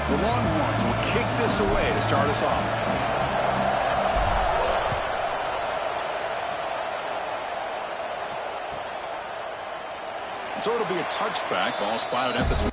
The Longhorns will kick this away to start us off. So it'll be a touchback. Ball spotted at the 20.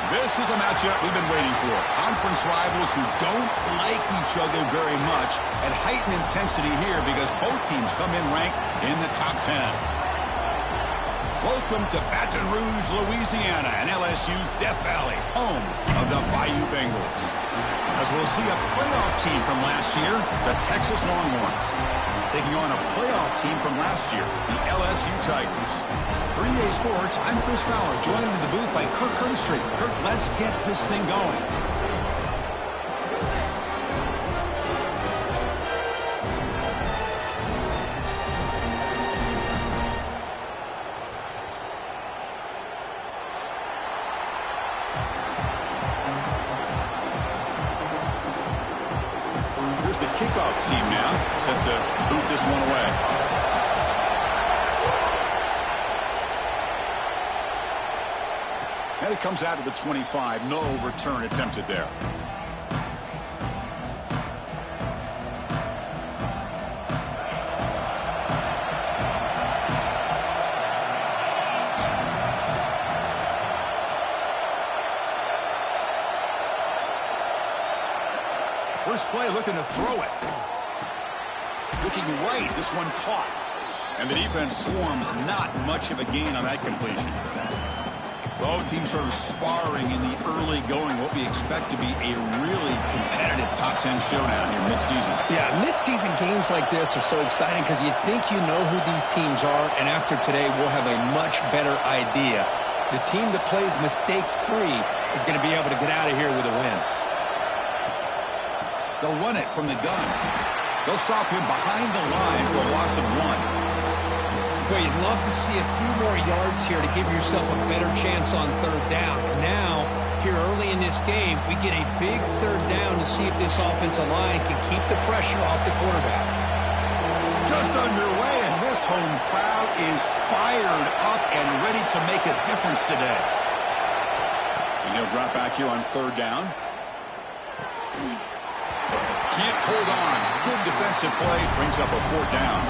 This is a matchup we've been waiting for. Conference rivals who don't like each other very much, at heightened intensity here because both teams come in ranked in the top 10. Welcome to Baton Rouge, Louisiana, and LSU's Death Valley, home of the Bayou Bengals. As we'll see a playoff team from last year, the Texas Longhorns, taking on a playoff team from last year, the LSU Tigers. For EA Sports, I'm Chris Fowler, joined in the booth by Kirk Hernstreet. Kirk, let's get this thing going. Here's the kickoff team now, set to boot this one away. And it comes out of the 25. No return attempted there. First play looking to throw it. Looking right. This one caught. And the defense swarms. Not much of a gain on that completion. Both teams sort of sparring in the early going, what we expect to be a really competitive top 10 showdown here mid-season. Yeah, mid-season games like this are so exciting because you think you know who these teams are, and after today we'll have a much better idea. The team that plays mistake-free is going to be able to get out of here with a win. They'll run it from the gun. They'll stop him behind the line for a loss of 1. Boy, you'd love to see a few more yards here to give yourself a better chance on third down. Now, here early in this game, we get a big third down to see if this offensive line can keep the pressure off the quarterback. Just underway, and this home crowd is fired up and ready to make a difference today. And he'll drop back here on third down. Can't hold on. Good defensive play. Brings up a fourth down.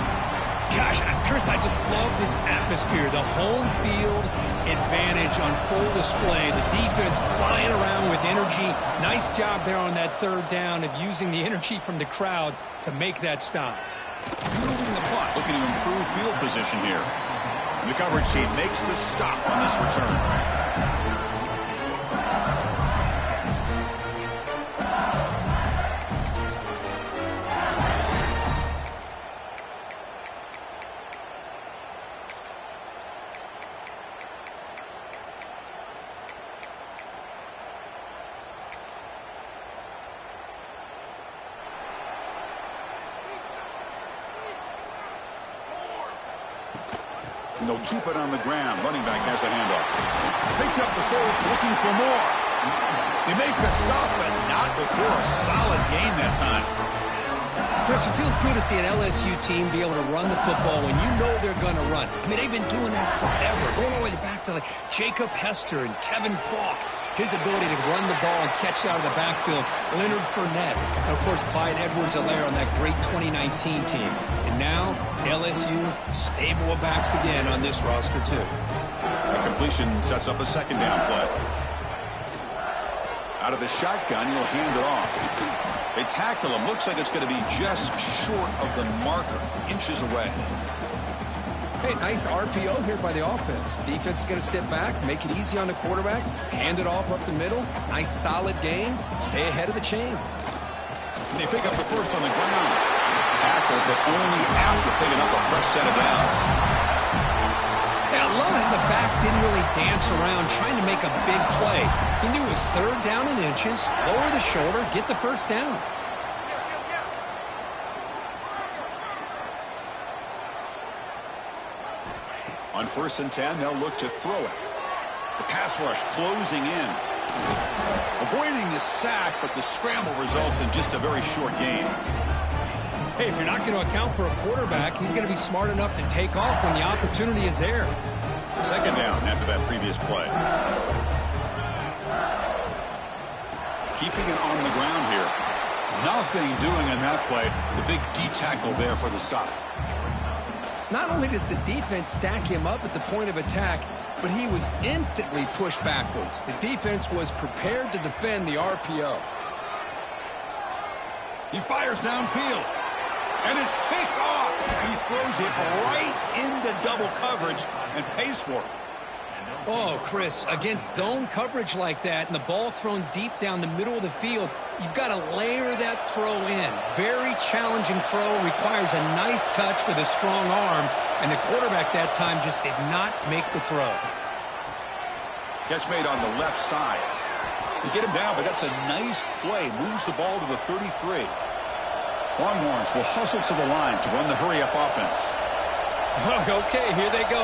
Gosh, Chris, I just love this atmosphere. The home field advantage on full display. The defense flying around with energy. Nice job there on that third down of using the energy from the crowd to make that stop. Moving the punt, looking to improve field position here. The coverage team makes the stop on this return. And they'll keep it on the ground. Running back has the handoff. Picks up the first, looking for more. They make the stop, but not before a solid gain that time. Chris, it feels good to see an LSU team be able to run the football when you know they're going to run. I mean, they've been doing that forever, going all the way back to like Jacob Hester and Kevin Falk. His ability to run the ball and catch it out of the backfield, Leonard Fournette, and, of course, Clyde Edwards-Helaire on that great 2019 team. And now, LSU stable of backs again on this roster, too. A completion sets up a second down play. Out of the shotgun, he'll hand it off. They tackle him. Looks like it's going to be just short of the marker, inches away. Hey, nice RPO here by the offense. Defense is going to sit back, make it easy on the quarterback, hand it off up the middle. Nice solid game. Stay ahead of the chains. And they pick up the first on the ground. Tackle, but only after picking up a fresh set of downs. Yeah, I love how the back didn't really dance around trying to make a big play. He knew it was third down in inches, lower the shoulder, get the first down. On 1st and 10, they'll look to throw it. The pass rush closing in. Avoiding the sack, but the scramble results in just a very short gain. Hey, if you're not going to account for a quarterback, he's going to be smart enough to take off when the opportunity is there. Second down after that previous play. Keeping it on the ground here. Nothing doing in that play. The big D tackle there for the stop. Not only does the defense stack him up at the point of attack, but he was instantly pushed backwards. The defense was prepared to defend the RPO. He fires downfield. And is picked off. He throws it right into double coverage and pays for it. Oh, Chris, against zone coverage like that and the ball thrown deep down the middle of the field, you've got to layer that throw in. Very challenging throw, requires a nice touch with a strong arm, and the quarterback that time just did not make the throw. Catch made on the left side. They get him down, but that's a nice play. Moves the ball to the 33. Longhorns will hustle to the line to run the hurry-up offense. Okay, here they go.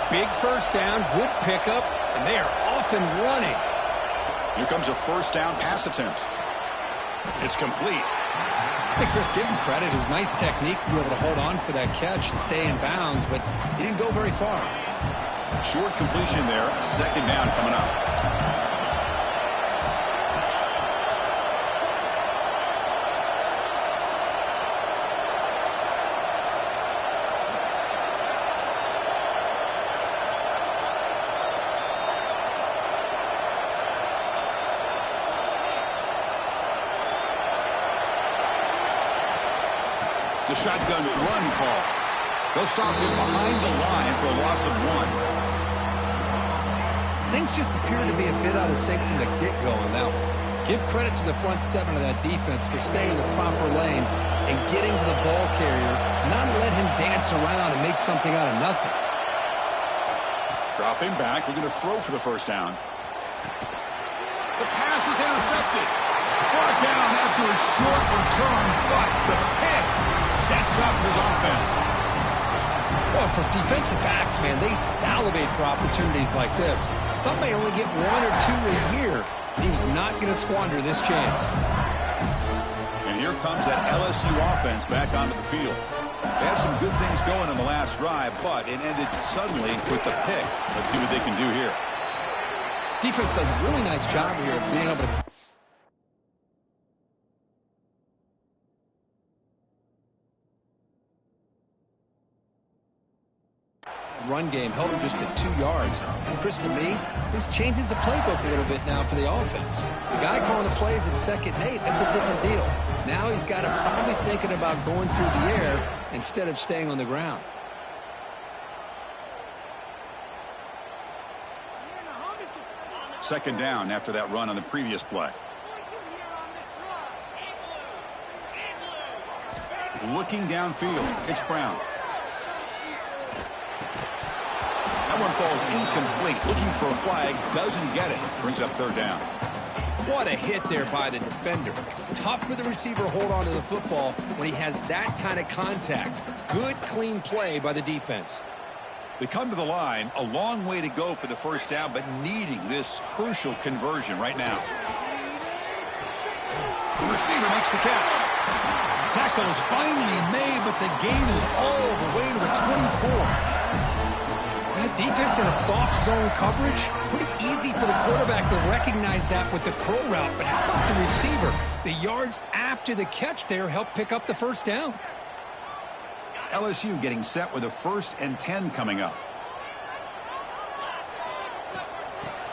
Big first down, good pickup, and they are off and running. Here comes a first down pass attempt. It's complete. Hey, Chris, give him credit. It was nice technique to be able to hold on for that catch and stay in bounds, but he didn't go very far. Short completion there. Second down coming up. The shotgun run call. They'll stop him behind the line for a loss of 1. Things just appear to be a bit out of sync from the get-go on that one. Give credit to the front seven of that defense for staying in the proper lanes and getting to the ball carrier, not let him dance around and make something out of nothing. Dropping back, looking to throw for the first down. The pass is intercepted. Brought down after a short return, but the pick sets up his offense. Well, for defensive backs, man, they salivate for opportunities like this. Some may only get 1 or 2 a year. He was not going to squander this chance. And here comes that LSU offense back onto the field. They had some good things going in the last drive, but it ended suddenly with the pick. Let's see what they can do here. Defense does a really nice job here of being able to... run game held him just at 2 yards. Chris, to me, this changes the playbook a little bit now for the offense. The guy calling the plays at 2nd and 8, that's a different deal. Now he's got to probably thinking about going through the air instead of staying on the ground. second down after that run on the previous play. Looking downfield, it's Brown. That one falls incomplete. Looking for a flag, doesn't get it. Brings up third down. What a hit there by the defender. Tough for the receiver to hold on to the football when he has that kind of contact. Good, clean play by the defense. They come to the line, a long way to go for the first down, but needing this crucial conversion right now. The receiver makes the catch. Tackle is finally made, but the gain is all the way to the 24. That defense in a soft zone coverage, pretty easy for the quarterback to recognize that with the crow route. But how about the receiver? The yards after the catch there help pick up the first down. LSU getting set with a 1st and 10 coming up.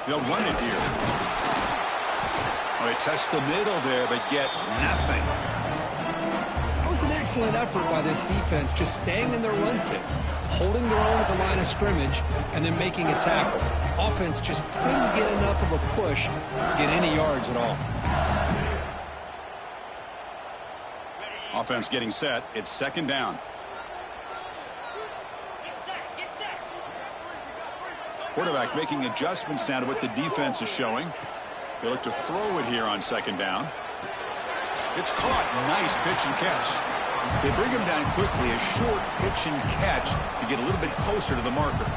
They'll run it here. Oh, they test the middle there, but get nothing. That was an excellent effort by this defense, just staying in their run fits, holding their own at the line of scrimmage, and then making a tackle. Offense just couldn't get enough of a push to get any yards at all. Offense getting set. It's second down. Quarterback making adjustments now to what the defense is showing. They look to throw it here on second down. It's caught. Nice pitch and catch. They bring him down quickly. A short pitch and catch to get a little bit closer to the marker.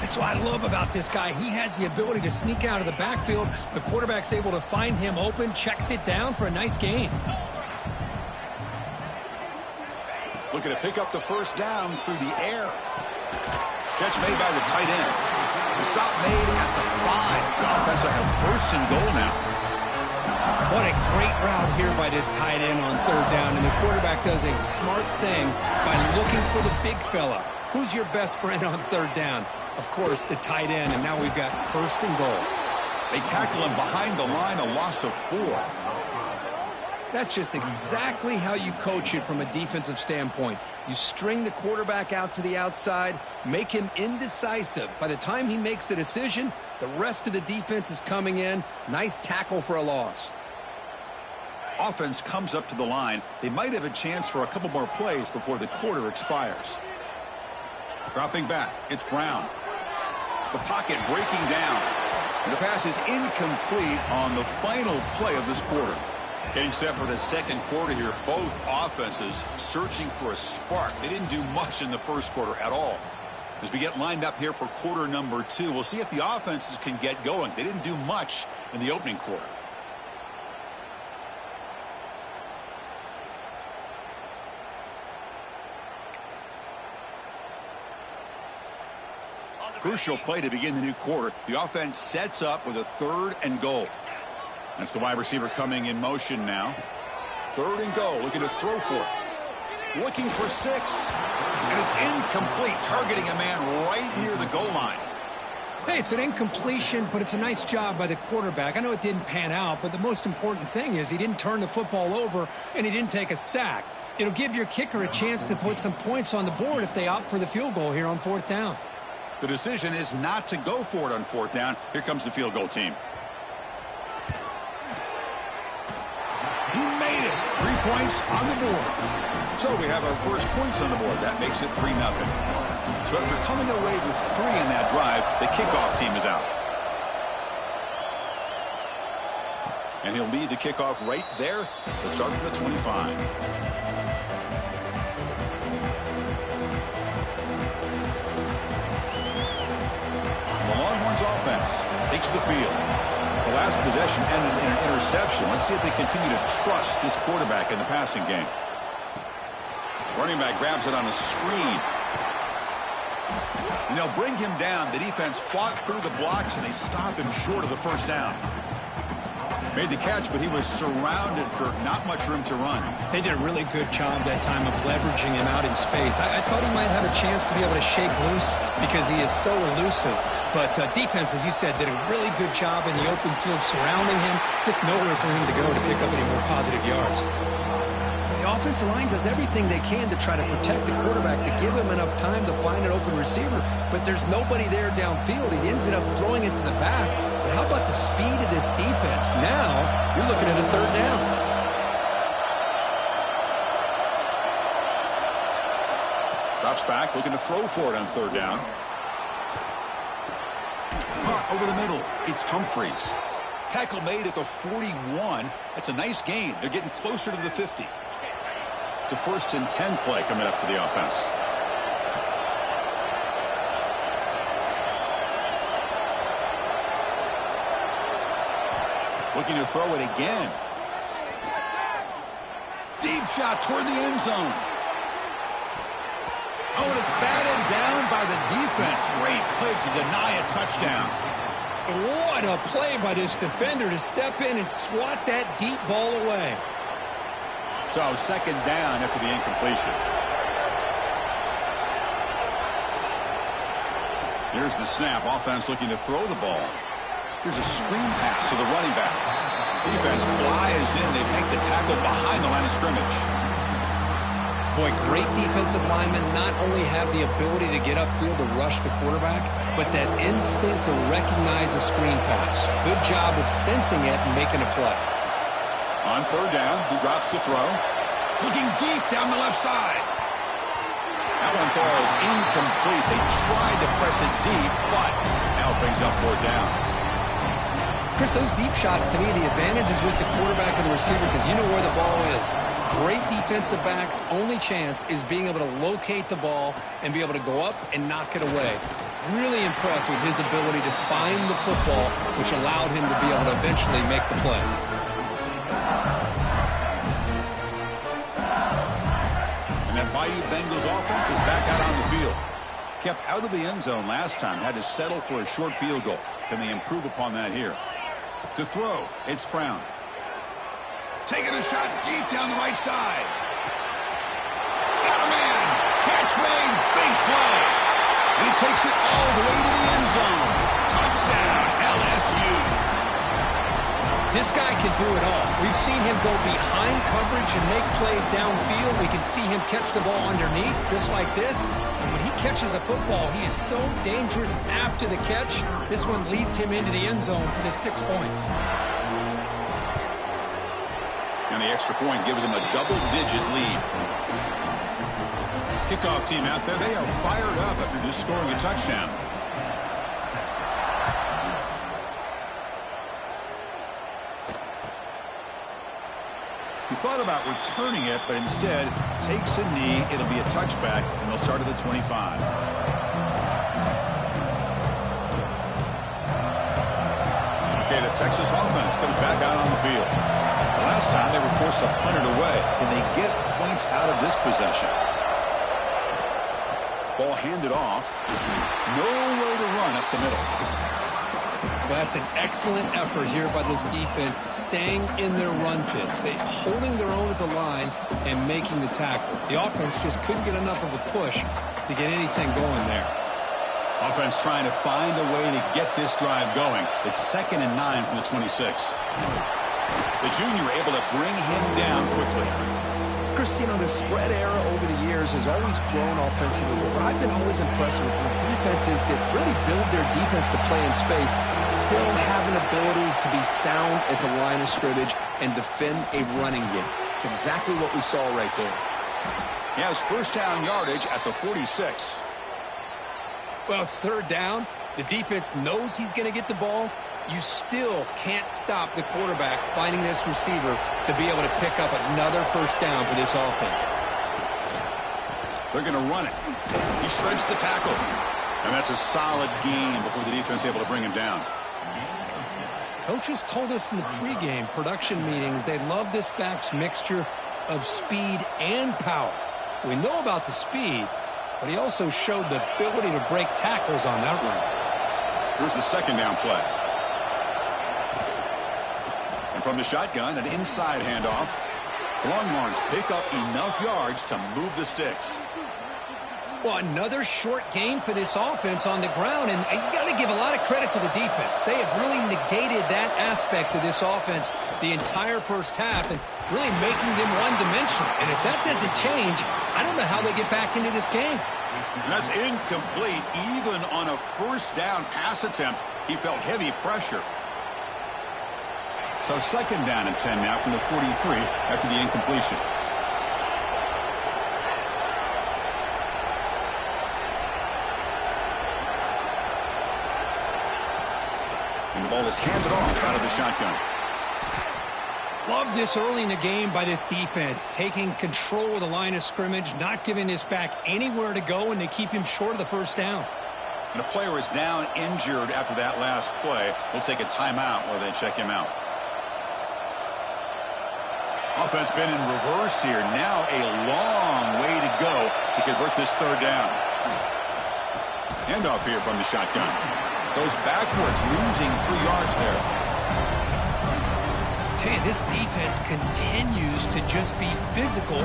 That's what I love about this guy. He has the ability to sneak out of the backfield. The quarterback's able to find him open, checks it down for a nice gain. Looking to pick up the first down through the air. Catch made by the tight end. The stop made at the 5. The offense will have 1st and goal now. What a great route here by this tight end on third down. And the quarterback does a smart thing by looking for the big fella. Who's your best friend on third down? Of course, the tight end. And now we've got 1st and goal. They tackle him behind the line, a loss of 4. That's just exactly how you coach it from a defensive standpoint. You string the quarterback out to the outside, make him indecisive. By the time he makes a decision, the rest of the defense is coming in. Nice tackle for a loss. Offense comes up to the line. They might have a chance for a couple more plays before the quarter expires. Dropping back, it's Brown. The pocket breaking down. And the pass is incomplete on the final play of this quarter. Getting set for the second quarter here. Both offenses searching for a spark. They didn't do much in the first quarter at all. As we get lined up here for quarter number 2, we'll see if the offenses can get going. They didn't do much in the opening quarter. Crucial play to begin the new quarter. The offense sets up with a 3rd and goal. That's the wide receiver coming in motion now. 3rd and goal, looking to throw for it. Looking for 6. And it's incomplete, targeting a man right near the goal line. Hey, it's an incompletion, but it's a nice job by the quarterback. I know it didn't pan out, but the most important thing is he didn't turn the football over and he didn't take a sack. It'll give your kicker a chance to put some points on the board if they opt for the field goal here on 4th down. The decision is not to go for it on 4th down. Here comes the field goal team. He made it. 3 points on the board. So we have our first points on the board. That makes it 3-0. So after coming away with 3 in that drive, the kickoff team is out. And he'll lead the kickoff right there to start from the 25. The Longhorns offense takes the field. The last possession ended in an interception. Let's see if they continue to trust this quarterback in the passing game. Running back grabs it on a screen. And they'll bring him down. The defense fought through the blocks, and they stop him short of the first down. Made the catch, but he was surrounded for not much room to run. They did a really good job that time of leveraging him out in space. I thought he might have a chance to be able to shake loose because he is so elusive. But defense, as you said, did a really good job in the open field surrounding him. Just nowhere for him to go to pick up any more positive yards. The offensive line does everything they can to try to protect the quarterback, to give him enough time to find an open receiver, but there's nobody there downfield. He ends up throwing it to the back. But how about the speed of this defense? Now you're looking at a third down. Drops back, looking to throw for it on third down. Caught over the middle. It's Humphreys. Tackle made at the 41. That's a nice gain. They're getting closer to the 50. It's a 1st and 10 play coming up for the offense. Looking to throw it again. Deep shot toward the end zone. Oh, and it's batted down by the defense. Great play to deny a touchdown. What a play by this defender to step in and swat that deep ball away. So 2nd down after the incompletion. Here's the snap. Offense looking to throw the ball. Here's a screen pass to the running back. Defense flies in. They make the tackle behind the line of scrimmage. Boy, great defensive linemen not only have the ability to get upfield to rush the quarterback, but that instinct to recognize a screen pass. Good job of sensing it and making a play. On third down, he drops to throw. Looking deep down the left side. That one falls incomplete. They tried to press it deep, but now it brings up 4th down. Chris, those deep shots, to me, the advantage is with the quarterback and the receiver because you know where the ball is. Great defensive backs' only chance is being able to locate the ball and be able to go up and knock it away. Really impressed with his ability to find the football, which allowed him to be able to eventually make the play. And that Bayou Bengals offense is back out on the field. Kept out of the end zone last time. Had to settle for a short field goal. Can they improve upon that here? To throw, it's Brown. Taking a shot deep down the right side. Got a man. Catch made. Big play. He takes it all the way to the end zone. Touchdown, LSU. This guy can do it all. We've seen him go behind coverage and make plays downfield. We can see him catch the ball underneath just like this. And when he catches a football, he is so dangerous after the catch. This one leads him into the end zone for the 6 points. And the extra point gives them a double-digit lead. Kickoff team out there, they are fired up after just scoring a touchdown. He thought about returning it, but instead takes a knee. It'll be a touchback, and they'll start at the 25. Okay, the Texas offense comes back out on the field. Last time they were forced to punt it away. Can they get points out of this possession? Ball handed off. Nowhere to run up the middle. That's an excellent effort here by this defense, staying in their run fits. They holding their own at the line and making the tackle. The offense just couldn't get enough of a push to get anything going there. Offense trying to find a way to get this drive going. It's 2nd and 9 from the 26. The junior able to bring him down quickly. Chris, you know, the spread era over the years has always grown offensively. What I've been always impressed with defenses that really build their defense to play in space still have an ability to be sound at the line of scrimmage and defend a running game. It's exactly what we saw right there. He has 1st down yardage at the 46. Well, it's 3rd down. The defense knows he's going to get the ball. You still can't stop the quarterback finding this receiver to be able to pick up another 1st down for this offense. They're going to run it. He shreds the tackle. And that's a solid gain before the defense able to bring him down. Coaches told us in the pregame production meetings they love this back's mixture of speed and power. We know about the speed, but he also showed the ability to break tackles on that run. Here's the 2nd down play. And from the shotgun, an inside handoff. Longhorns pick up enough yards to move the sticks. Well, another short game for this offense on the ground, and you got to give a lot of credit to the defense. They have really negated that aspect of this offense the entire first half and really making them one-dimensional. And if that doesn't change, I don't know how they get back into this game. That's incomplete. Even on a first down pass attempt, he felt heavy pressure. So second down and 10 now from the 43 after the incompletion. And the ball is handed off out of the shotgun. Love this early in the game by this defense, taking control of the line of scrimmage, not giving this back anywhere to go, and they keep him short of the first down. And a player is down injured after that last play. We'll take a timeout while they check him out. Offense been in reverse here. Now a long way to go to convert this third down. Handoff here from the shotgun. Goes backwards, losing 3 yards there. Tell you, this defense continues to just be physical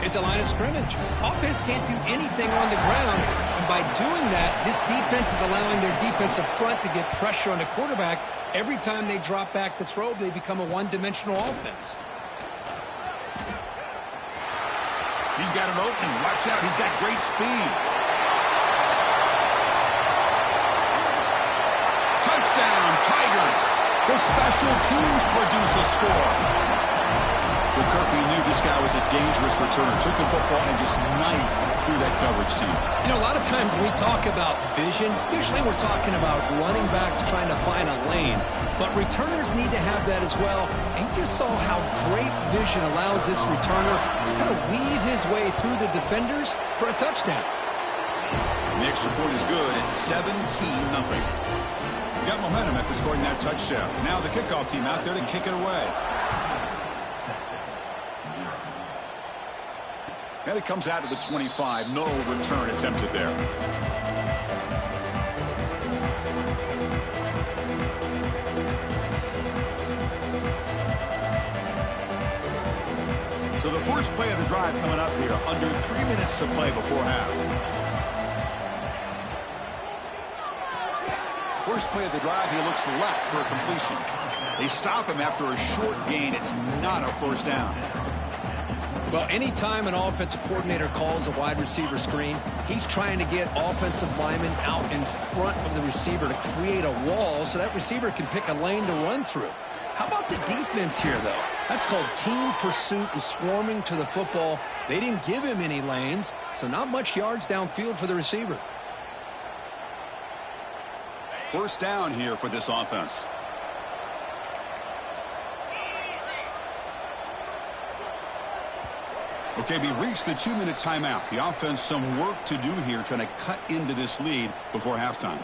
at the line of scrimmage. Offense can't do anything on the ground, and by doing that, this defense is allowing their defensive front to get pressure on the quarterback. Every time they drop back to throw, they become a one-dimensional offense. He's got an opening. Watch out. He's got great speed. Touchdown, Tigers. The special teams produce a score. Well, Kirby knew this guy was a dangerous returner. Took the football and just knifed through that coverage team. You know, a lot of times we talk about vision. Usually we're talking about running backs trying to find a lane. But returners need to have that as well. And you just saw how great vision allows this returner to kind of weave his way through the defenders for a touchdown. The extra point is good. It's 17-0. Got momentum after scoring that touchdown. Now the kickoff team out there to kick it away. And it comes out to the 25. No return attempted there. So the first play of the drive coming up here. Under 3 minutes to play before half. First play of the drive, he looks left for a completion. They stop him after a short gain. It's not a first down. Well, anytime an offensive coordinator calls a wide receiver screen, he's trying to get offensive linemen out in front of the receiver to create a wall so that receiver can pick a lane to run through. How about the defense here, though? That's called team pursuit and swarming to the football. They didn't give him any lanes, so not much yards downfield for the receiver. First down here for this offense. Okay, we reached the 2-minute timeout. The offense some work to do here trying to cut into this lead before halftime.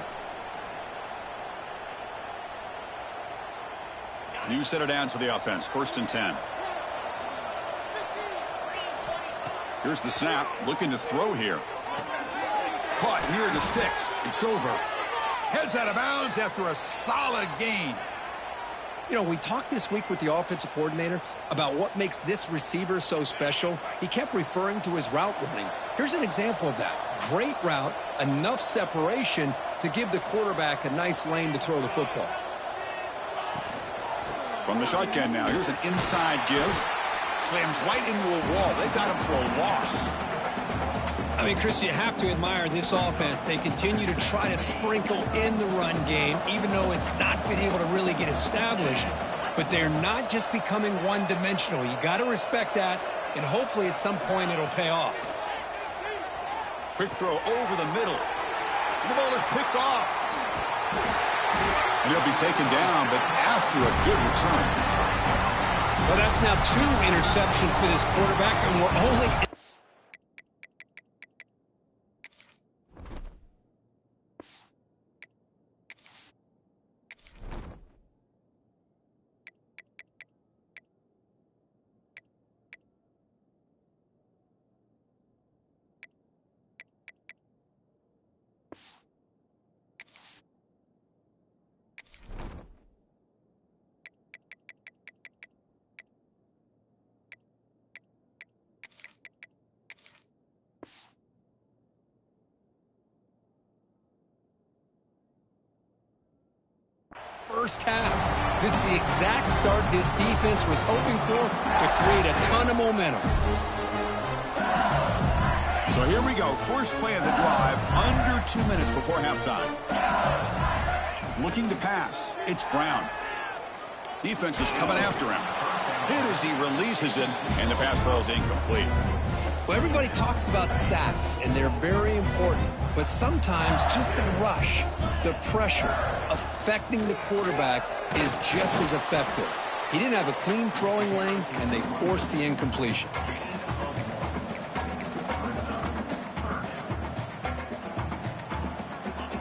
New set of downs for the offense. 1st and 10. Here's the snap. Looking to throw here. Caught near the sticks. It's over. Heads out of bounds after a solid gain. You know, we talked this week with the offensive coordinator about what makes this receiver so special. He kept referring to his route running. Here's an example of that. Great route, enough separation to give the quarterback a nice lane to throw the football. From the shotgun now, here's an inside give. Slams right into a wall. They've got him for a loss. I mean, Chris, you have to admire this offense. They continue to try to sprinkle in the run game, even though it's not been able to really get established. But they're not just becoming one-dimensional. You got to respect that, and hopefully at some point it'll pay off. Quick throw over the middle. And the ball is picked off. And he'll be taken down, but after a good return. Well, that's now 2 interceptions for this quarterback, and we're only... first half. This is the exact start this defense was hoping for to create a ton of momentum. So here we go. First play of the drive, under 2 minutes before halftime. Looking to pass. It's Brown. Defense is coming after him. Hit as he releases it, and the pass falls incomplete. Well, everybody talks about sacks, and they're very important. But sometimes just the rush, the pressure, affecting the quarterback is just as effective. He didn't have a clean throwing lane, and they forced the incompletion.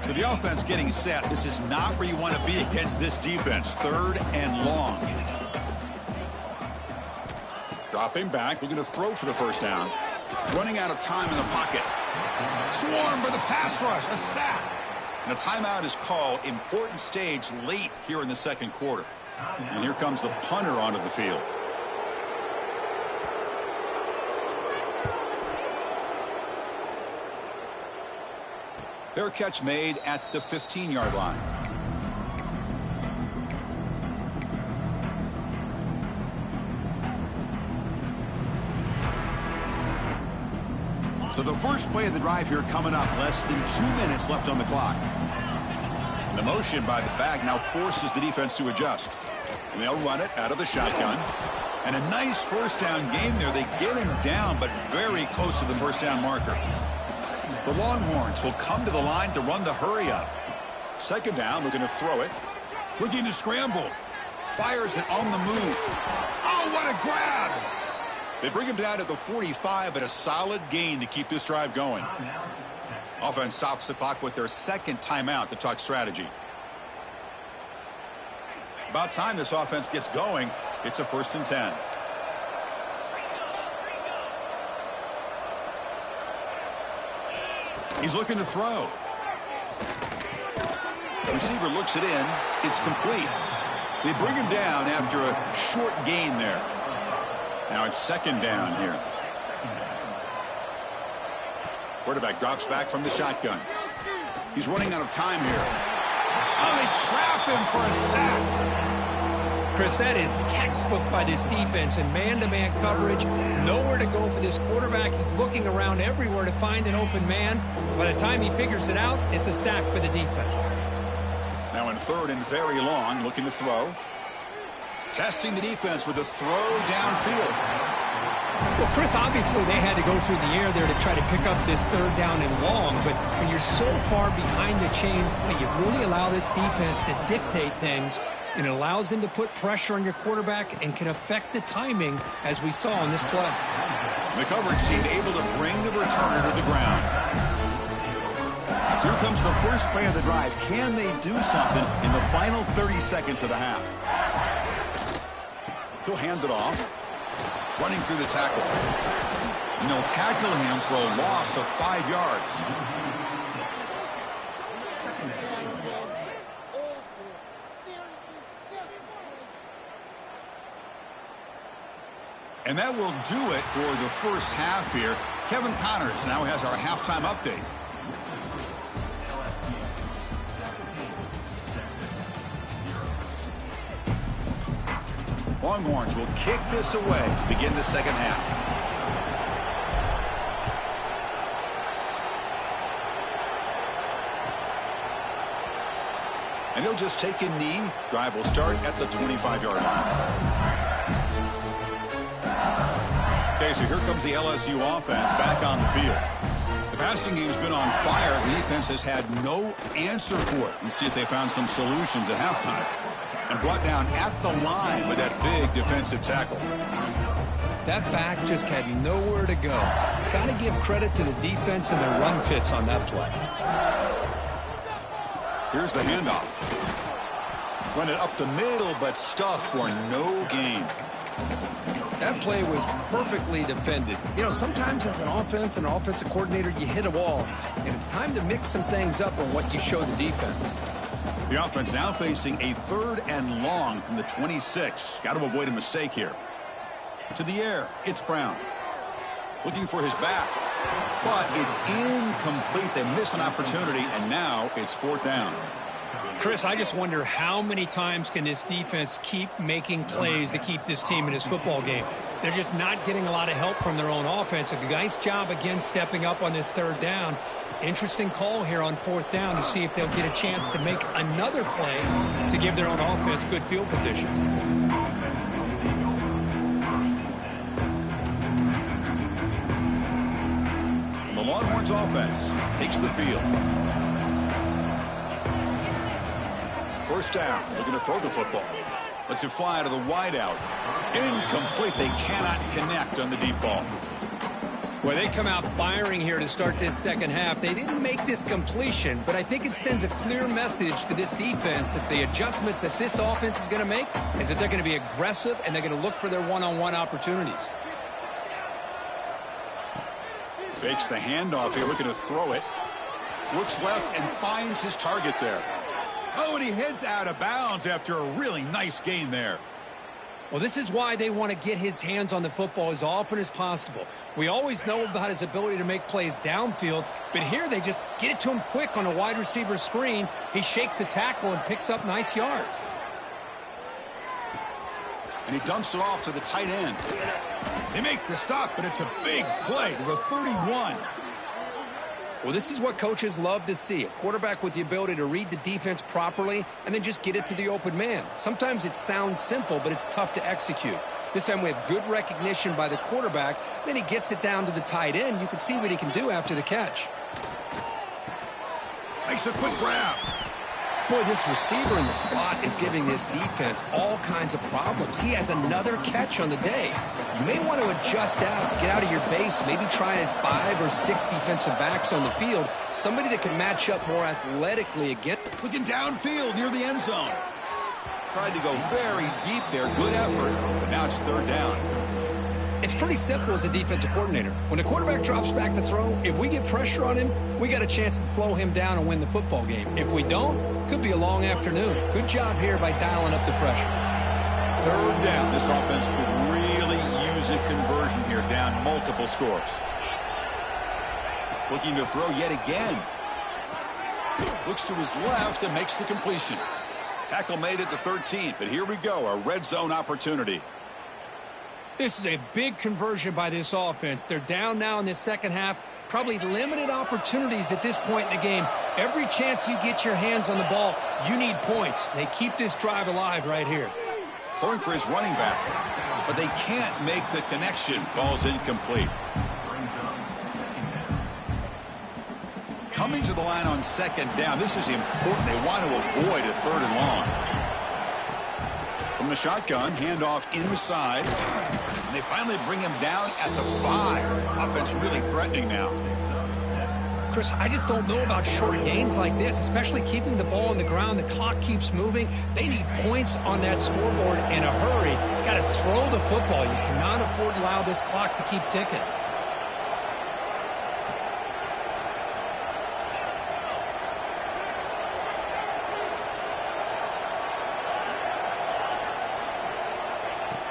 So the offense getting set. This is not where you want to be against this defense. 3rd and long. Dropping back, looking to throw for the first down. Running out of time in the pocket. Swarmed by the pass rush, a sack. And a timeout is called. Important stage late here in the second quarter. And here comes the punter onto the field. Fair catch made at the 15-yard line. So the first play of the drive here coming up. Less than 2 minutes left on the clock. And the motion by the back now forces the defense to adjust. And they'll run it out of the shotgun. And a nice first down gain there. They get him down, but very close to the first down marker. The Longhorns will come to the line to run the hurry up. Second down, looking to throw it. Looking to scramble. Fires it on the move. Oh, what a grab! They bring him down at the 45, but a solid gain to keep this drive going. Offense stops the clock with their second timeout to talk strategy. About time this offense gets going. It's a 1st and 10. He's looking to throw. The receiver looks it in. It's complete. They bring him down after a short gain there. Now it's second down here. Quarterback drops back from the shotgun. He's running out of time here. Oh, they trap him for a sack. Chris, that is textbook by this defense in man-to-man coverage. Nowhere to go for this quarterback. He's looking around everywhere to find an open man. By the time he figures it out, it's a sack for the defense. Now in 3rd and very long, looking to throw. Testing the defense with a throw downfield. Well, Chris, obviously they had to go through the air there to try to pick up this 3rd down and long, but when you're so far behind the chains, well, you really allow this defense to dictate things, and it allows them to put pressure on your quarterback and can affect the timing, as we saw in this play. The coverage team able to bring the returner to the ground. So here comes the first play of the drive. Can they do something in the final 30 seconds of the half? He'll hand it off. Running through the tackle. And they'll tackle him for a loss of 5 yards. And that will do it for the first half here. Kevin Connors now has our halftime update. Longhorns will kick this away to begin the second half. And he'll just take a knee. Drive will start at the 25-yard line. Okay, so here comes the LSU offense back on the field. The passing game's been on fire. The defense has had no answer for it. Let's see if they found some solutions at halftime. And brought down at the line with that big defensive tackle. That back just had nowhere to go. Got to give credit to the defense and their run fits on that play. Here's the handoff. Run it up the middle, but stuffed for no gain. That play was perfectly defended. You know, sometimes as an offense and an offensive coordinator, you hit a wall, and it's time to mix some things up on what you show the defense. The offense now facing a 3rd and long from the 26. Got to avoid a mistake here. To the air, it's Brown. Looking for his back. But it's incomplete. They miss an opportunity, and now it's 4th down. Chris, I just wonder how many times can this defense keep making plays to keep this team in this football game. They're just not getting a lot of help from their own offense. A nice job again stepping up on this third down. Interesting call here on fourth down to see if they'll get a chance to make another play to give their own offense good field position. The Longhorns offense takes the field. First down. They're going to throw the football. Lets it fly to the wideout. Incomplete. They cannot connect on the deep ball. Well, they come out firing here to start this second half. They didn't make this completion, but I think it sends a clear message to this defense that the adjustments that this offense is going to make is that they're going to be aggressive and they're going to look for their one-on-one opportunities. Fakes the handoff here, looking to throw it. Looks left and finds his target there. Oh, and he heads out of bounds after a really nice gain there. Well, this is why they want to get his hands on the football as often as possible. We always know about his ability to make plays downfield, but here they just get it to him quick on a wide receiver screen. He shakes the tackle and picks up nice yards. And he dumps it off to the tight end. They make the stop, but it's a big play to the 31. Well, this is what coaches love to see. A quarterback with the ability to read the defense properly and then just get it to the open man. Sometimes it sounds simple, but it's tough to execute. This time we have good recognition by the quarterback. Then he gets it down to the tight end. You can see what he can do after the catch. Makes a quick grab. Boy, this receiver in the slot is giving this defense all kinds of problems. He has another catch on the day. You may want to adjust out, get out of your base, maybe try 5 or 6 defensive backs on the field, somebody that can match up more athletically again. Looking downfield near the end zone. Tried to go very deep there. Good effort, but now it's third down. It's pretty simple as a defensive coordinator. When the quarterback drops back to throw, if we get pressure on him, we got a chance to slow him down and win the football game. If we don't, could be a long afternoon. Good job here by dialing up the pressure. Third down. This offense could really use a conversion here, down multiple scores. Looking to throw yet again. Looks to his left and makes the completion. Tackle made at the 13, but here we go, a red zone opportunity. This is a big conversion by this offense. They're down now in the second half. Probably limited opportunities at this point in the game. Every chance you get your hands on the ball, you need points. They keep this drive alive right here. Throwing for his running back, but they can't make the connection. Ball's incomplete. Coming to the line on second down. This is important. They want to avoid a third and long. From the shotgun, handoff inside. And they finally bring him down at the 5. Offense really threatening now. Chris, I just don't know about short gains like this, especially keeping the ball on the ground. The clock keeps moving. They need points on that scoreboard in a hurry. Got to throw the football. You cannot afford to allow this clock to keep ticking.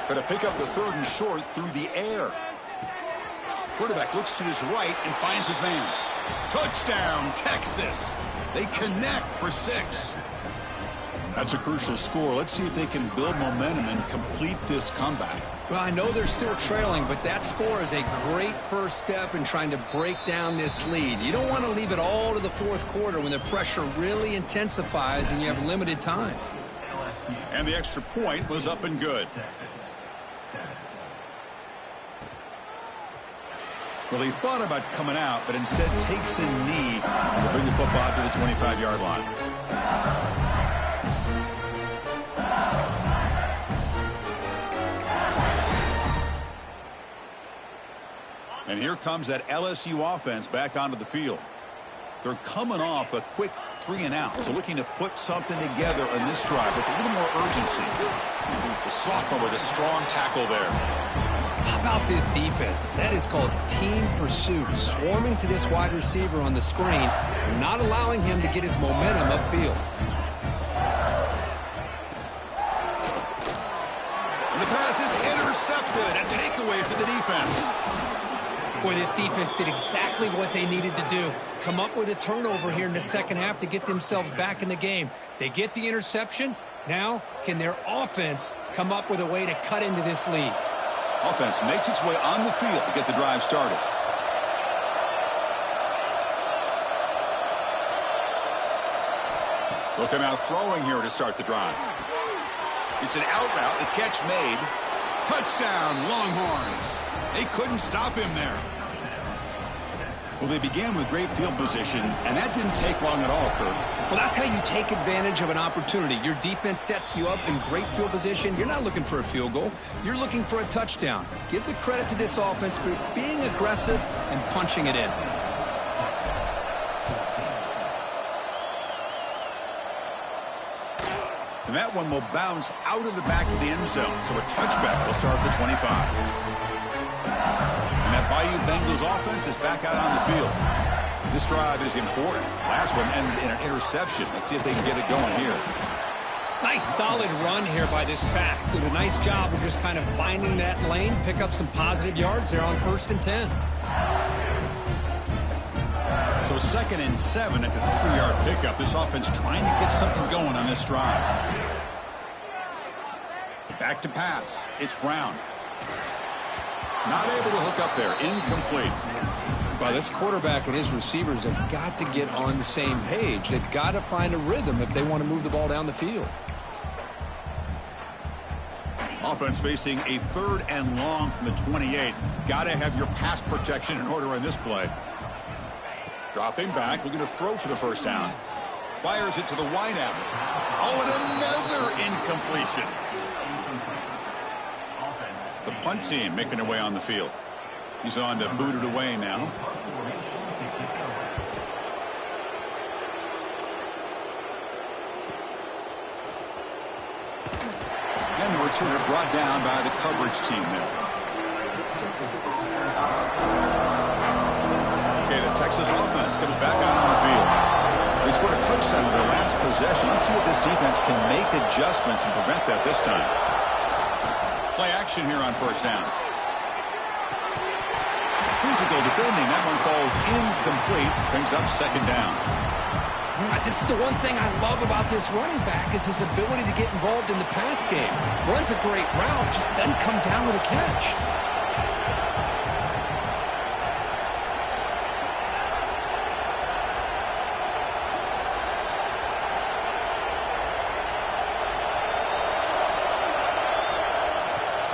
Going to pick up the third and short through the air. Quarterback looks to his right and finds his man. Touchdown, Texas. They connect for 6. That's a crucial score. Let's see if they can build momentum and complete this comeback. Well, I know they're still trailing, but that score is a great first step in trying to break down this lead. You don't want to leave it all to the fourth quarter when the pressure really intensifies and you have limited time. And the extra point was up and good. Well, he thought about coming out, but instead takes a knee to bring the football to the 25-yard line. And here comes that LSU offense back onto the field. They're coming off a quick 3-and-out, so looking to put something together on this drive with a little more urgency. The sophomore with a strong tackle there. How about this defense? That is called team pursuit. Swarming to this wide receiver on the screen, not allowing him to get his momentum upfield. And the pass is intercepted. A takeaway for the defense. Boy, this defense did exactly what they needed to do. Come up with a turnover here in the second half to get themselves back in the game. They get the interception. Now, can their offense come up with a way to cut into this lead? Offense makes its way on the field to get the drive started. Look them out throwing here to start the drive. It's an out route, the catch made. Touchdown, Longhorns. They couldn't stop him there. Well, they began with great field position, and that didn't take long at all, Kirk. Well, that's how you take advantage of an opportunity. Your defense sets you up in great field position. You're not looking for a field goal. You're looking for a touchdown. Give the credit to this offense for being aggressive and punching it in. And that one will bounce out of the back of the end zone. So a touchback will start the 25. And that Bayou Bengals offense is back out on the field. This drive is important. Last one ended in an interception. Let's see if they can get it going here. Nice solid run here by this back. Did a nice job of just kind of finding that lane, pick up some positive yards there on 1st and 10. So 2nd and 7 at the 3-yard pickup. This offense trying to get something going on this drive. Back to pass. It's Brown. Not able to hook up there. Incomplete. Well, this quarterback and his receivers have got to get on the same page. They've got to find a rhythm if they want to move the ball down the field. Offense facing a 3rd and long from the 28. Got to have your pass protection in order on this play. Dropping back, looking to throw for the first down. Fires it to the wideout. Oh, and another incompletion. The punt team making their way on the field. He's on to boot it away now. And the returner brought down by the coverage team there. Okay, the Texas offense comes back out on the field. They scored a touchdown in their last possession. Let's see if this defense can make adjustments and prevent that this time. Play action here on 1st down. Physical defending. That one falls incomplete. Brings up 2nd down. Yeah, this is the one thing I love about this running back is his ability to get involved in the pass game. Runs a great route, just doesn't come down with a catch.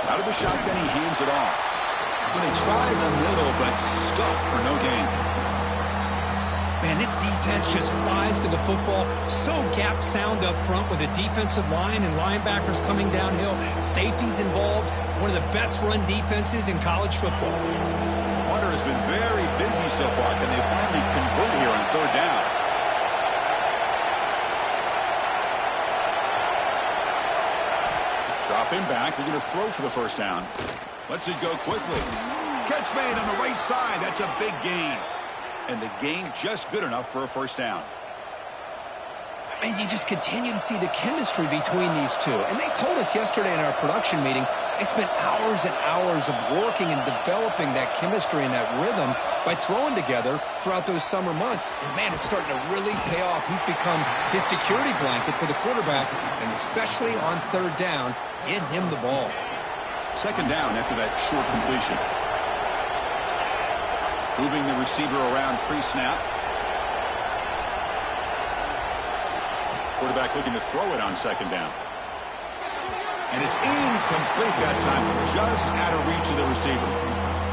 Out of the shotgun, he hands it off. When they try the middle, but stuffed for no gain. Man, this defense just flies to the football. So gap sound up front with a defensive line and linebackers coming downhill. Safeties involved. One of the best run defenses in college football. Hunter has been very busy so far. Can they finally convert here on 3rd down? Dropping back. They're going to throw for the first down. Lets it go quickly. Catch made on the right side. That's a big gain. And the gain just good enough for a first down. And you just continue to see the chemistry between these two. And they told us yesterday in our production meeting, they spent hours and hours of working and developing that chemistry and that rhythm by throwing together throughout those summer months. And, man, it's starting to really pay off. He's become his security blanket for the quarterback, and especially on 3rd down, get him the ball. 2nd down after that short completion. Moving the receiver around pre-snap. Quarterback looking to throw it on 2nd down. And it's incomplete that time, just out of reach of the receiver.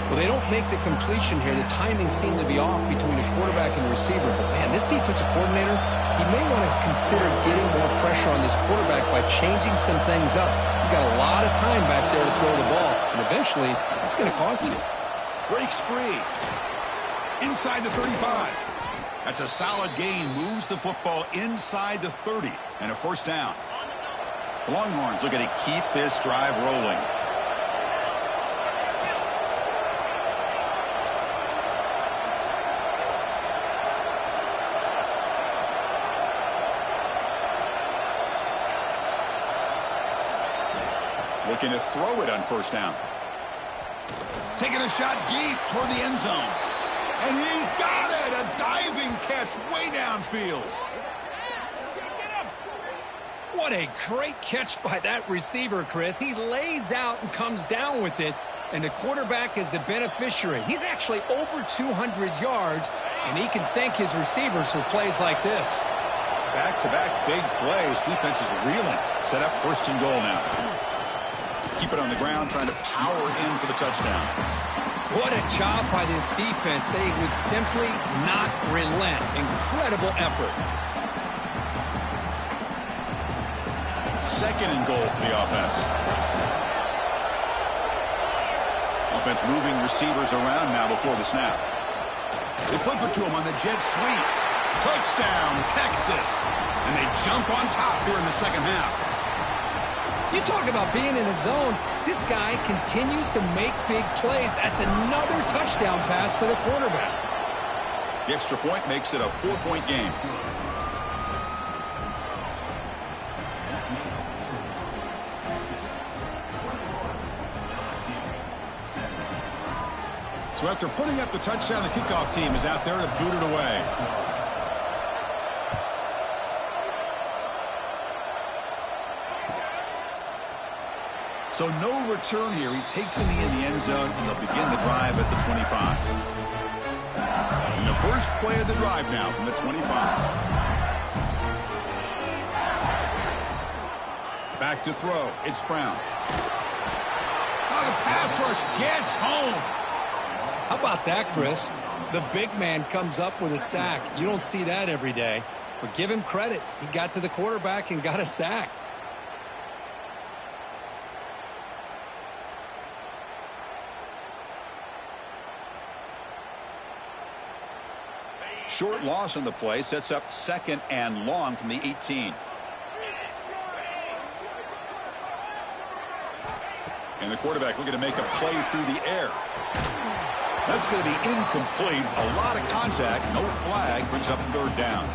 Well, they don't make the completion here. The timing seemed to be off between the quarterback and the receiver. But, man, this defensive coordinator, he may want to consider getting more pressure on this quarterback by changing some things up. He's got a lot of time back there to throw the ball, and eventually that's going to cost you. Breaks free. Inside the 35. That's a solid gain. Moves the football inside the 30. And a first down. The Longhorns looking to keep this drive rolling. Looking to throw it on 1st down. Taking a shot deep toward the end zone. And he's got it! A diving catch way downfield. What a great catch by that receiver, Chris. He lays out and comes down with it, and the quarterback is the beneficiary. He's actually over 200 yards, and he can thank his receivers for plays like this. Back-to-back big plays. Defense is reeling. Set up first and goal now. Keep it on the ground, trying to power in for the touchdown. What a job by this defense. They would simply not relent. Incredible effort. Second and goal for the offense. Offense moving receivers around now before the snap. They flip it to him on the jet sweep. Touchdown, Texas. And they jump on top here in the second half. You talk about being in the zone. This guy continues to make big plays. That's another touchdown pass for the quarterback. The extra point makes it a 4-point game. So after putting up the touchdown, the kickoff team is out there to boot it away. So no return here. He takes it in the end zone, and they'll begin the drive at the 25. And the first play of the drive now from the 25. Back to throw. It's Brown. Oh, the pass rush gets home. How about that, Chris? The big man comes up with a sack. You don't see that every day. But give him credit. He got to the quarterback and got a sack. Short loss on the play sets up second and long from the 18. And the quarterback looking to make a play through the air. That's going to be incomplete. A lot of contact. No flag. Brings up third down.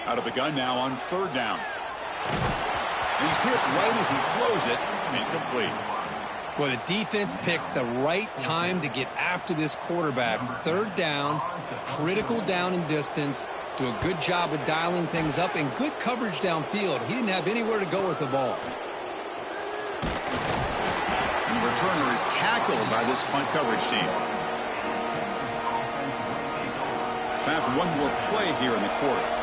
Out of the gun now on third down. And he's hit right as he throws it. Incomplete. Well, the defense picks the right time to get after this quarterback. Third down, critical down and distance. Do a good job of dialing things up and good coverage downfield. He didn't have anywhere to go with the ball. And the returner is tackled by this punt coverage team. Time for one more play here in the quarter.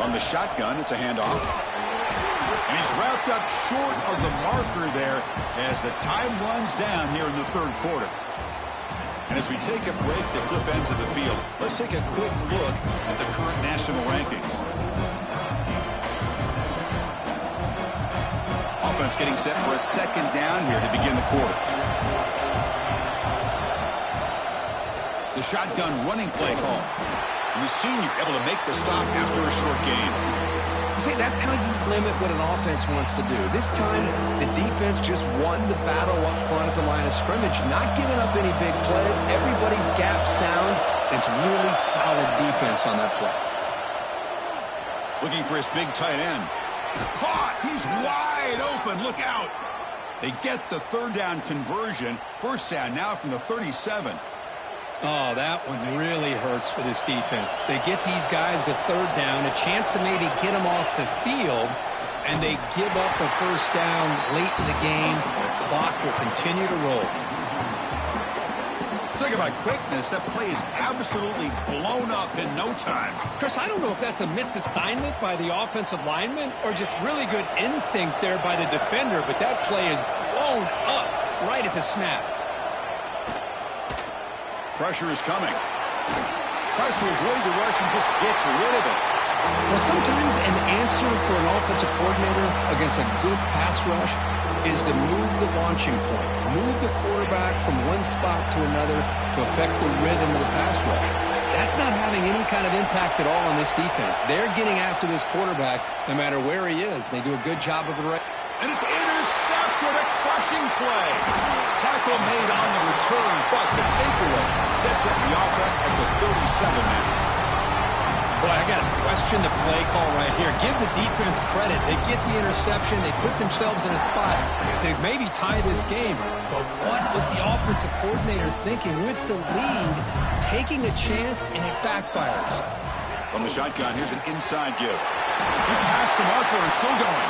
On the shotgun, it's a handoff. And he's wrapped up short of the marker there as the time runs down here in the third quarter. And as we take a break to flip into the field, let's take a quick look at the current national rankings. Offense getting set for a second down here to begin the quarter. The shotgun running play call. And the senior able to make the stop after a short game. See, that's how you limit what an offense wants to do. This time, the defense just won the battle up front at the line of scrimmage, not giving up any big plays. Everybody's gap sound. It's really solid defense on that play. Looking for his big tight end. Caught! He's wide open. Look out! They get the third down conversion. First down now from the 37. Oh, that one really hurts for this defense. They get these guys the third down, a chance to maybe get them off the field, and they give up a first down late in the game. The clock will continue to roll. Talk about quickness. That play is absolutely blown up in no time. Chris, I don't know if that's a misassignment by the offensive lineman or just really good instincts there by the defender, but that play is blown up right at the snap. Pressure is coming. Tries to avoid the rush and just gets rid of it. Well, sometimes an answer for an offensive coordinator against a good pass rush is to move the launching point, move the quarterback from one spot to another to affect the rhythm of the pass rush. That's not having any kind of impact at all on this defense. They're getting after this quarterback no matter where he is, and they do a good job of it. And it's intercepted, a crushing play. Tackle made on the return, but the takeaway sets up the offense at the 37-man. Boy, I got to question the play call right here. Give the defense credit. They get the interception. They put themselves in a spot to maybe tie this game. But what was the offensive coordinator thinking with the lead, taking a chance, and it backfires? From the shotgun, here's an inside give. He's past the marker and still going.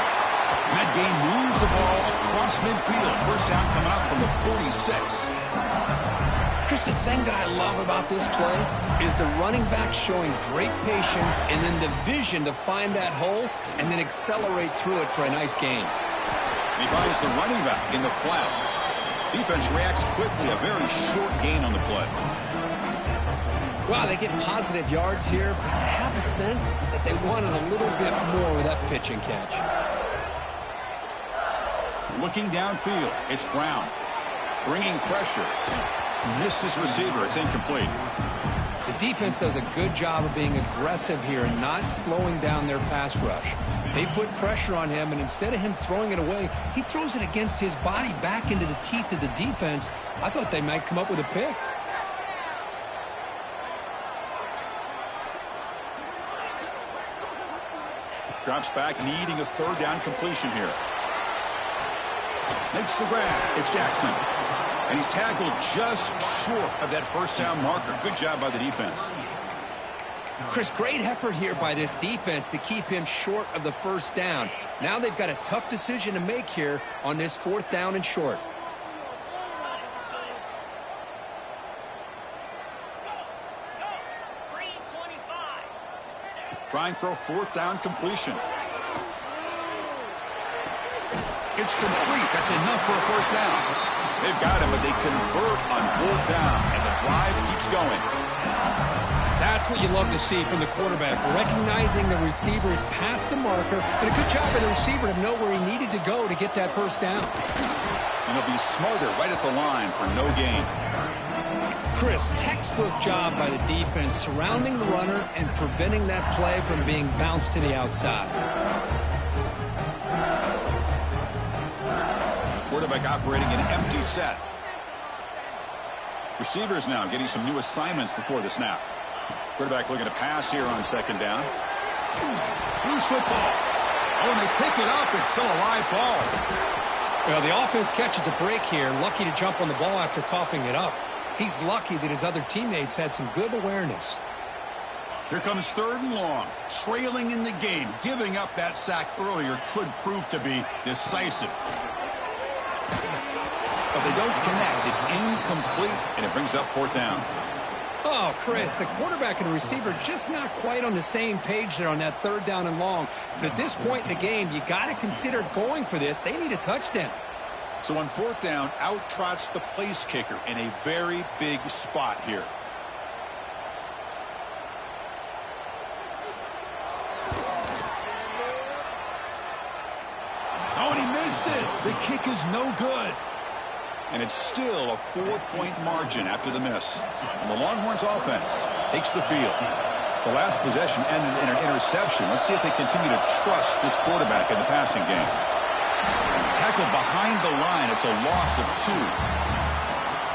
And that game moves the ball across midfield. First down coming up from the 46. Chris, the thing that I love about this play is the running back showing great patience and then the vision to find that hole and then accelerate through it for a nice gain. And he finds the running back in the flat. Defense reacts quickly, a very short gain on the play. Wow, they get positive yards here, but I have a sense that they wanted a little bit more with that pitch and catch. Looking downfield, it's Brown. Bringing pressure. Missed his receiver. It's incomplete. The defense does a good job of being aggressive here and not slowing down their pass rush. They put pressure on him, and instead of him throwing it away, he throws it against his body back into the teeth of the defense. I thought they might come up with a pick. Drops back, needing a third down completion here. Makes the grab. It's Jackson. And he's tackled just short of that first down marker. Good job by the defense. Chris, great effort here by this defense to keep him short of the first down. Now they've got a tough decision to make here on this fourth down and short. Trying for a fourth down completion. It's complete. That's enough for a first down. They've got him, but they convert on fourth down, and the drive keeps going. That's what you love to see from the quarterback, recognizing the receiver is past the marker, and a good job by the receiver to know where he needed to go to get that first down. And he'll be smarter right at the line for no gain. Chris, textbook job by the defense surrounding the runner and preventing that play from being bounced to the outside. Quarterback operating an empty set. Receivers now getting some new assignments before the snap. Quarterback looking to pass here on second down. Loose football. Oh, and they pick it up. It's still a live ball. Well, the offense catches a break here. Lucky to jump on the ball after coughing it up. He's lucky that his other teammates had some good awareness. Here comes third and long. Trailing in the game. Giving up that sack earlier could prove to be decisive. But they don't connect. It's incomplete, and it brings up fourth down. Oh, Chris, the quarterback and the receiver just not quite on the same page there on that third down and long. But at this point in the game, you got to consider going for this. They need a touchdown. So on fourth down, out trots the place kicker in a very big spot here. Oh, and he missed it. The kick is no good. And it's still a 4-point margin after the miss. And the Longhorns offense takes the field. The last possession ended in an interception. Let's see if they continue to trust this quarterback in the passing game. Tackled behind the line. It's a loss of 2.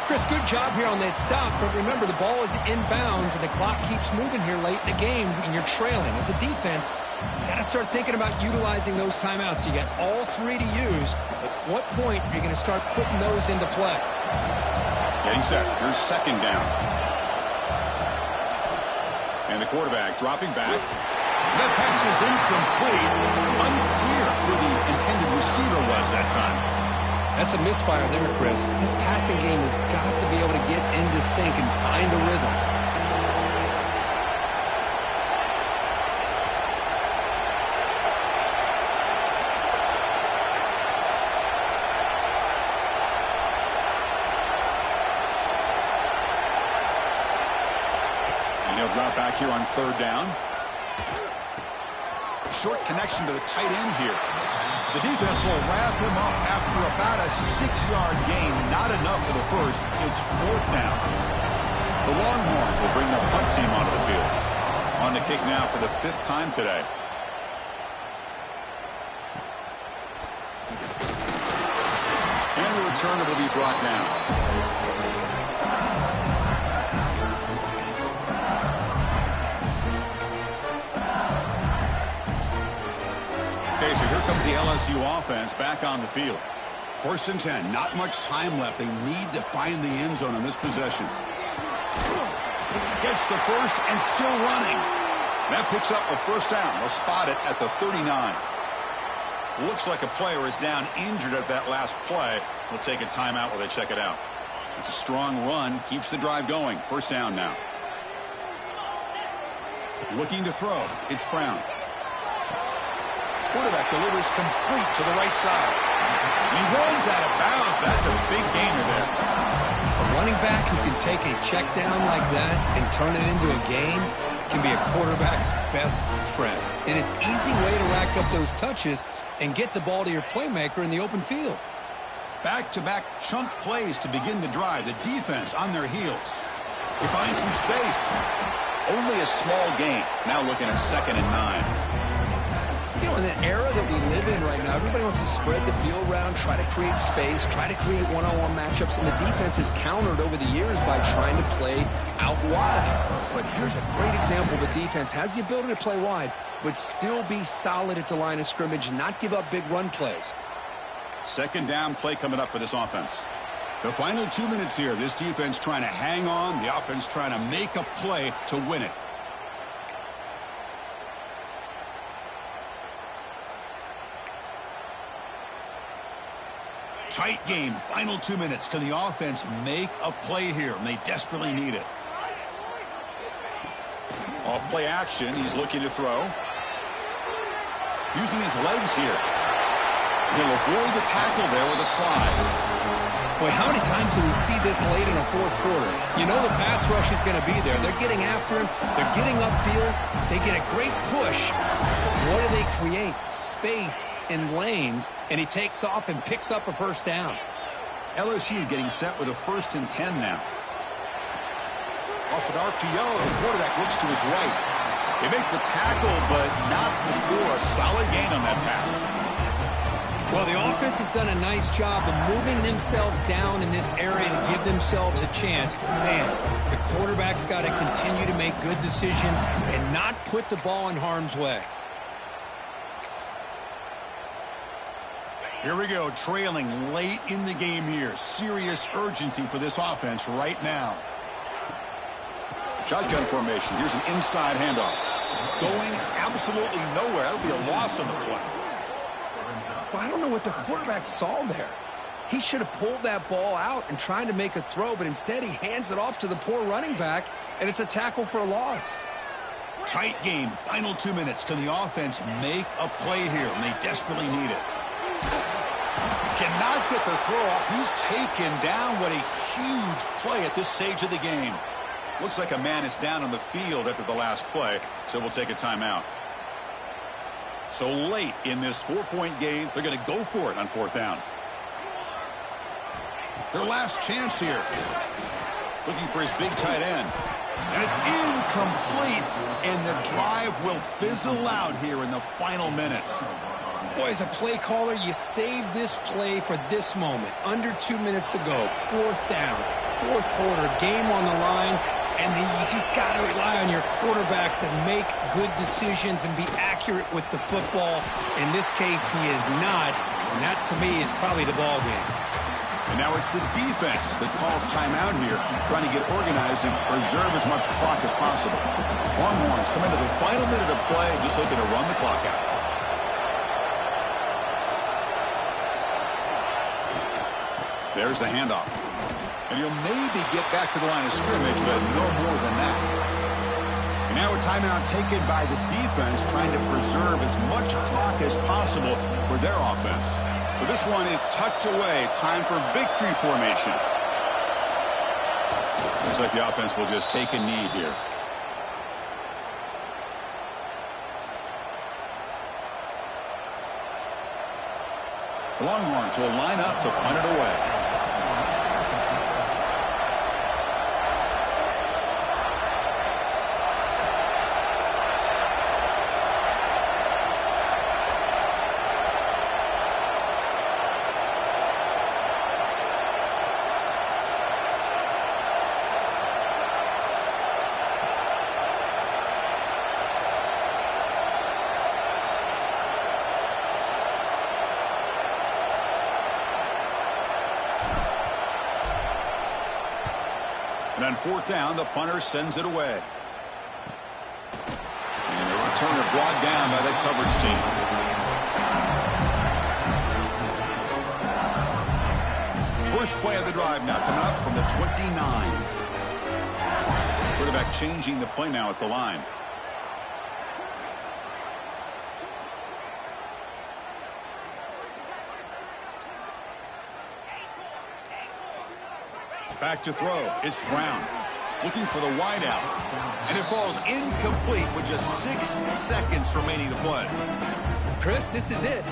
Chris, good job here on this stop, but remember the ball is inbounds and the clock keeps moving here late in the game and you're trailing. As a defense, you got to start thinking about utilizing those timeouts. You got all 3 to use. At what point are you going to start putting those into play? Getting set. Here's second down. And the quarterback dropping back. That pass is incomplete. Unclear who the intended receiver was that time. That's a misfire there, Chris. This passing game has got to be able to get into sync and find a rhythm. And he'll drop back here on third down. Short connection to the tight end here. The defense will wrap him up after about a 6-yard gain. Not enough for the first. It's 4th down. The Longhorns will bring their punt team onto the field. On to kick now for the 5th time today. And the returner will be brought down. Okay, so here comes the LSU offense back on the field. 1st and 10. Not much time left. They need to find the end zone on this possession. Gets the first and still running. That picks up a 1st down. They'll spot it at the 39. Looks like a player is down injured at that last play. We'll take a timeout while they check it out. It's a strong run. Keeps the drive going. 1st down now. Looking to throw. It's Brown. Quarterback delivers complete to the right side. He runs out of bounds. That's a big gainer there. A running back who can take a check down like that and turn it into a gain can be a quarterback's best friend. And it's an easy way to rack up those touches and get the ball to your playmaker in the open field. Back-to-back chunk plays to begin the drive. The defense on their heels. They find some space. Only a small gain. Now looking at 2nd and 9. You know, in the era that we live in right now, everybody wants to spread the field around, try to create space, try to create one-on-one matchups, and the defense is countered over the years by trying to play out wide. But here's a great example of a defense has the ability to play wide, but still be solid at the line of scrimmage, not give up big run plays. 2nd down play coming up for this offense. The final 2 minutes here. This defense trying to hang on. The offense trying to make a play to win it. Tight game. Final 2 minutes. Can the offense make a play here? And they desperately need it. Off play action. He's looking to throw. Using his legs here. He'll avoid the tackle there with a slide. Boy, how many times do we see this late in a 4th quarter? You know the pass rush is going to be there. They're getting after him. They're getting upfield. They get a great push. What do they create? Space and lanes, and he takes off and picks up a 1st down. LSU getting set with a 1st and 10 now. Off an RPO, the quarterback looks to his right. They make the tackle, but not before a solid gain on that pass. Well, the offense has done a nice job of moving themselves down in this area to give themselves a chance. Man, the quarterback's got to continue to make good decisions and not put the ball in harm's way. Here we go, trailing late in the game here. Serious urgency for this offense right now. Shotgun formation. Here's an inside handoff. Going absolutely nowhere. That'll be a loss on the play. Well, I don't know what the quarterback saw there. He should have pulled that ball out and tried to make a throw, but instead he hands it off to the poor running back, and it's a tackle for a loss. Tight game. Final 2 minutes. Can the offense make a play here? And they desperately need it. Cannot get the throw off. He's taken down. What a huge play at this stage of the game. Looks like a man is down on the field after the last play, so we'll take a timeout. So late in this 4-point game, they're going to go for it on 4th down. Their last chance here. Looking for his big tight end. And it's incomplete, and the drive will fizzle out here in the final minutes. Boy, as a play caller, you save this play for this moment. Under 2 minutes to go. 4th down. 4th quarter. Game on the line. And then you just got to rely on your quarterback to make good decisions and be accurate with the football. In this case, he is not. And that, to me, is probably the ball game. And now it's the defense that calls timeout here, trying to get organized and preserve as much clock as possible. Longhorns come into the final minute of play, just looking to run the clock out. There's the handoff. And he'll maybe get back to the line of scrimmage, but no more than that. And now a timeout taken by the defense, trying to preserve as much clock as possible for their offense. So this one is tucked away. Time for victory formation. Looks like the offense will just take a knee here. The Longhorns will line up to punt it away. And on fourth down, the punter sends it away. And the returner brought down by the coverage team. First play of the drive now coming up from the 29. Quarterback changing the play now at the line. Back to throw. It's Brown looking for the wide out. And it falls incomplete with just 6 seconds remaining to play. Chris, this is it.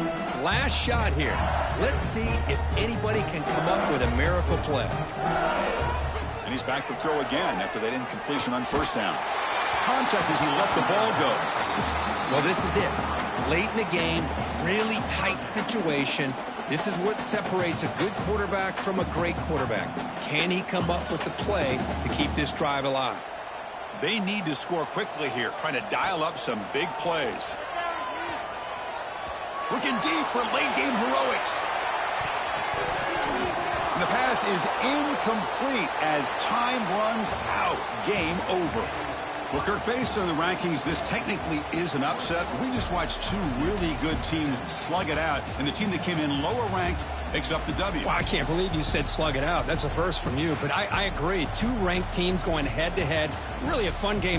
Last shot here. Let's see if anybody can come up with a miracle play. And he's back to throw again after that incompletion on first down. Contact as he let the ball go. Well, this is it. Late in the game, really tight situation. This is what separates a good quarterback from a great quarterback. Can he come up with the play to keep this drive alive? They need to score quickly here, trying to dial up some big plays. Looking deep for late-game heroics. And the pass is incomplete as time runs out. Game over. Well, Kirk, based on the rankings, this technically is an upset. We just watched two really good teams slug it out, and the team that came in lower ranked picks up the W. Well, I can't believe you said slug it out. That's a first from you, but I agree. Two ranked teams going head-to-head. Really a fun game to